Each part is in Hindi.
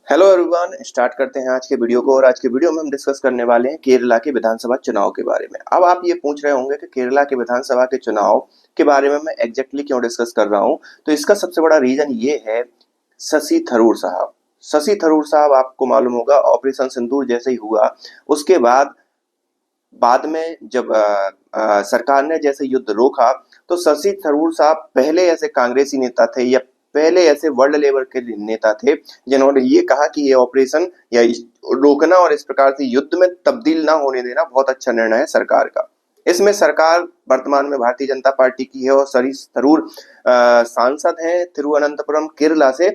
हेलो एवरीवन, स्टार्ट करते हैं आज के वीडियो को। और आज के वीडियो में हम डिस्कस करने वाले हैं केरला के विधानसभा चुनाव के बारे में। अब आप ये पूछ रहे होंगे कि केरला के विधानसभा के चुनाव के बारे में मैं एग्जैक्टली क्यों डिस्कस कर रहा हूँ। तो इसका सबसे बड़ा रीजन ये है, शशि थरूर साहब। शशि थरूर साहब, आपको मालूम होगा, ऑपरेशन सिंदूर जैसे ही हुआ उसके बाद बाद में जब सरकार ने जैसे युद्ध रोका, तो शशि थरूर साहब पहले ऐसे कांग्रेसी नेता थे या पहले ऐसे वर्ल्ड लेवल के नेता थे जिन्होंने ये कहा कि ये ऑपरेशन या रोकना और इस प्रकार से युद्ध में तब्दील ना होने देना बहुत अच्छा निर्णय है सरकार का। इसमें सरकार वर्तमान में भारतीय जनता पार्टी की है और शशि थरूर सांसद हैं तिरुवनंतपुरम केरला से,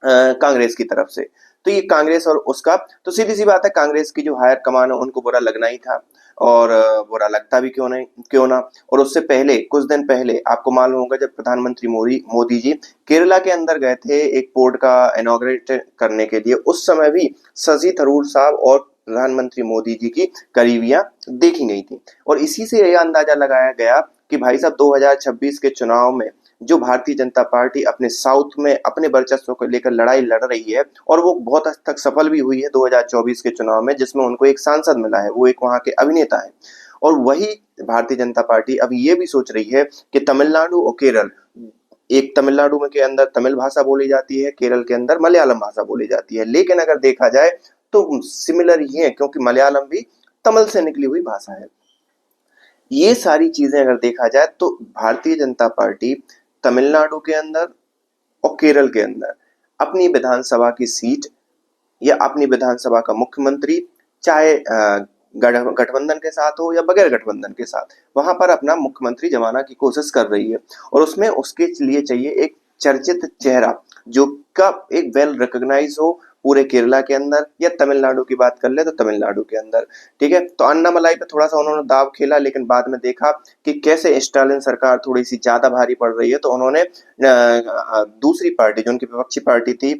कांग्रेस की तरफ से। तो ये कांग्रेस और उसका, तो सीधी सी बात है, कांग्रेस की जो हायर कमान है उनको बुरा लगना ही था। और बुरा लगता भी क्यों ना। और उससे पहले, कुछ दिन पहले, आपको मालूम होगा, जब प्रधानमंत्री मोदी जी केरला के अंदर गए थे एक पोर्ट का इनॉग्रेट करने के लिए, उस समय भी शशि थरूर साहब और प्रधानमंत्री मोदी जी की करीबियां देखी गई थी। और इसी से यह अंदाजा लगाया गया कि भाई साहब 2026 के चुनाव में जो भारतीय जनता पार्टी अपने साउथ में अपने वर्चस्व को लेकर लड़ाई लड़ रही है, और वो बहुत हद तक सफल भी हुई है 2024 के चुनाव में, जिसमें उनको एक सांसद मिला है, वो एक वहां के अभिनेता है। और वही भारतीय जनता पार्टी अब ये भी सोच रही है कि तमिलनाडु और केरल, एक तमिलनाडु में के अंदर तमिल भाषा बोली जाती है, केरल के अंदर मलयालम भाषा बोली जाती है, लेकिन अगर देखा जाए तो सिमिलर ही है, क्योंकि मलयालम भी तमिल से निकली हुई भाषा है। ये सारी चीजें अगर देखा जाए तो भारतीय जनता पार्टी तमिलनाडु के अंदर और केरल के अंदर अपनी विधानसभा की सीट या अपनी विधानसभा का मुख्यमंत्री, चाहे गठबंधन के साथ हो या बगैर गठबंधन के साथ, वहां पर अपना मुख्यमंत्री जमाना की कोशिश कर रही है। और उसमें उसके लिए चाहिए एक चर्चित चेहरा जो का एक वेल रिकॉग्नाइज हो पूरे केरला के अंदर, या तमिलनाडु की बात कर ले तो तमिलनाडु के अंदर। ठीक है, तो अन्नामलाई पे थोड़ा सा उन्होंने दाव खेला, लेकिन बाद में देखा कि कैसे स्टालिन सरकार थोड़ी सी ज्यादा भारी पड़ रही है, तो उन्होंने दूसरी पार्टी जो उनकी विपक्षी पार्टी थी,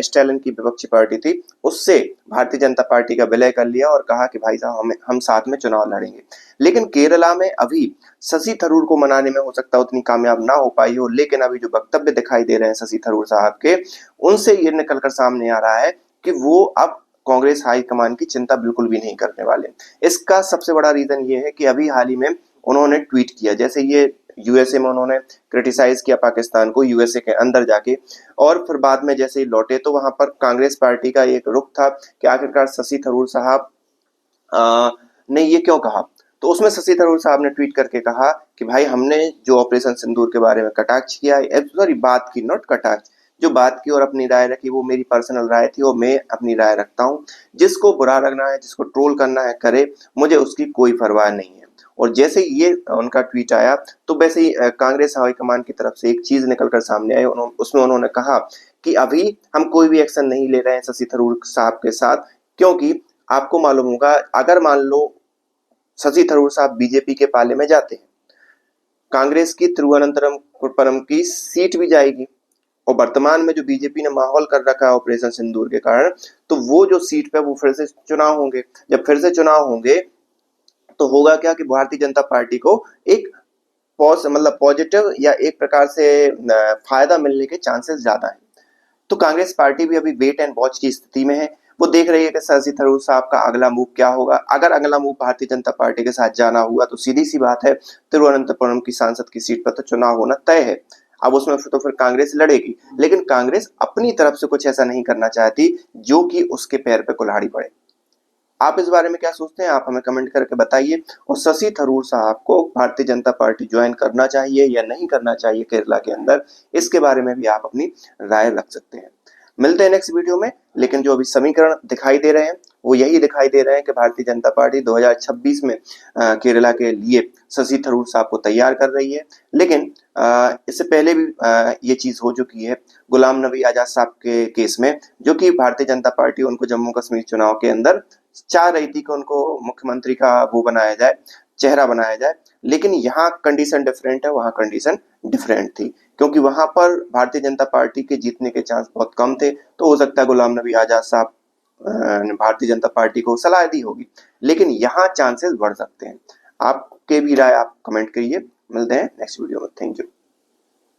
स्टालिन की विपक्षी पार्टी थी, उससे भारतीय जनता पार्टी का विलय कर लिया और कहा कि भाई साहब हम साथ में चुनाव लड़ेंगे। लेकिन केरला में अभी शशि थरूर को मनाने में हो सकता है उतनी कामयाब ना हो पाई हो, लेकिन अभी जो वक्तव्य दिखाई दे रहे हैं शशि थरूर साहब के, उनसे ये निकलकर सामने आ रहा है कि वो अब कांग्रेस हाईकमान की चिंता बिल्कुल भी नहीं करने वाले। इसका सबसे बड़ा रीजन ये है कि अभी हाल ही में उन्होंने ट्वीट किया, जैसे ये यूएसए में उन्होंने क्रिटिसाइज किया पाकिस्तान को यूएसए के अंदर जाके, और फिर बाद में जैसे ही लौटे तो वहां पर कांग्रेस पार्टी का एक रुख था कि आखिरकार शशि थरूर साहब ने ये क्यों कहा। तो उसमें शशि थरूर साहब ने ट्वीट करके कहा कि भाई हमने जो ऑपरेशन सिंदूर के बारे में कटाक्ष किया, सॉरी बात की, नॉट कटाक्ष, जो बात की और अपनी राय रखी वो मेरी पर्सनल राय थी और मैं अपनी राय रखता हूँ। जिसको बुरा लगना है, जिसको ट्रोल करना है करे, मुझे उसकी कोई परवाह नहीं है। और जैसे ही ये उनका ट्वीट आया तो वैसे ही कांग्रेस हाईकमान की तरफ से एक चीज निकलकर सामने आई। उसमें उन्होंने कहा कि अभी हम कोई भी एक्शन नहीं ले रहे हैं शशि थरूर साहब के साथ, क्योंकि आपको मालूम होगा, अगर मान लो शशि थरूर साहब बीजेपी के पाले में जाते हैं, कांग्रेस की तिरुवनंतपुरम की सीट भी जाएगी, और वर्तमान में जो बीजेपी ने माहौल कर रखा है ऑपरेशन सिंदूर के कारण, तो वो जो सीट पे वो फिर से चुनाव होंगे। जब फिर से चुनाव होंगे तो होगा क्या कि भारतीय जनता पार्टी को एक मतलब पॉजिटिव या एक प्रकार से फायदा मिलने के चांसेस ज्यादा है। तो कांग्रेस पार्टी भी अभी वेट एंड वॉच की स्थिति में है। वो देख रही है कि शशि थरूर साहब का अगला मूव क्या होगा। अगर अगला मूव भारतीय जनता पार्टी के साथ जाना हुआ तो सीधी सी बात है, तिरुवनंतपुरम की सांसद की सीट पर तो चुनाव होना तय है। अब उसमें तो फिर कांग्रेस लड़ेगी, लेकिन कांग्रेस अपनी तरफ से कुछ ऐसा नहीं करना चाहती जो कि उसके पैर पे कुल्हाड़ी पड़े। आप इस बारे में क्या सोचते हैं, आप हमें कमेंट करके बताइए। और शशि थरूर साहब को भारतीय जनता पार्टी ज्वाइन करना चाहिए या नहीं करना चाहिए केरला के अंदर, इसके बारे में भी आप अपनी राय रख सकते हैं। मिलते हैं नेक्स्ट वीडियो में। लेकिन जो अभी समीकरण दिखाई दे रहे हैं वो यही दिखाई दे रहे हैं कि भारतीय जनता पार्टी 2026 में केरला के लिए शशि थरूर साहब को तैयार कर रही है। लेकिन इससे पहले भी ये चीज हो चुकी है गुलाम नबी आजाद साहब के केस में, जो कि भारतीय जनता पार्टी उनको जम्मू कश्मीर चुनाव के अंदर चाह रही थी कि उनको मुख्यमंत्री का वो बनाया जाए, चेहरा बनाया जाए। लेकिन यहाँ कंडीशन डिफरेंट है, वहां कंडीशन डिफरेंट थी, क्योंकि वहां पर भारतीय जनता पार्टी के जीतने के चांस बहुत कम थे। तो हो सकता है गुलाम नबी आजाद साहब ने भारतीय जनता पार्टी को सलाह दी होगी, लेकिन यहाँ चांसेस बढ़ सकते हैं। आपके भी राय आप कमेंट करिए। मिलते हैं नेक्स्ट वीडियो में। Thank you.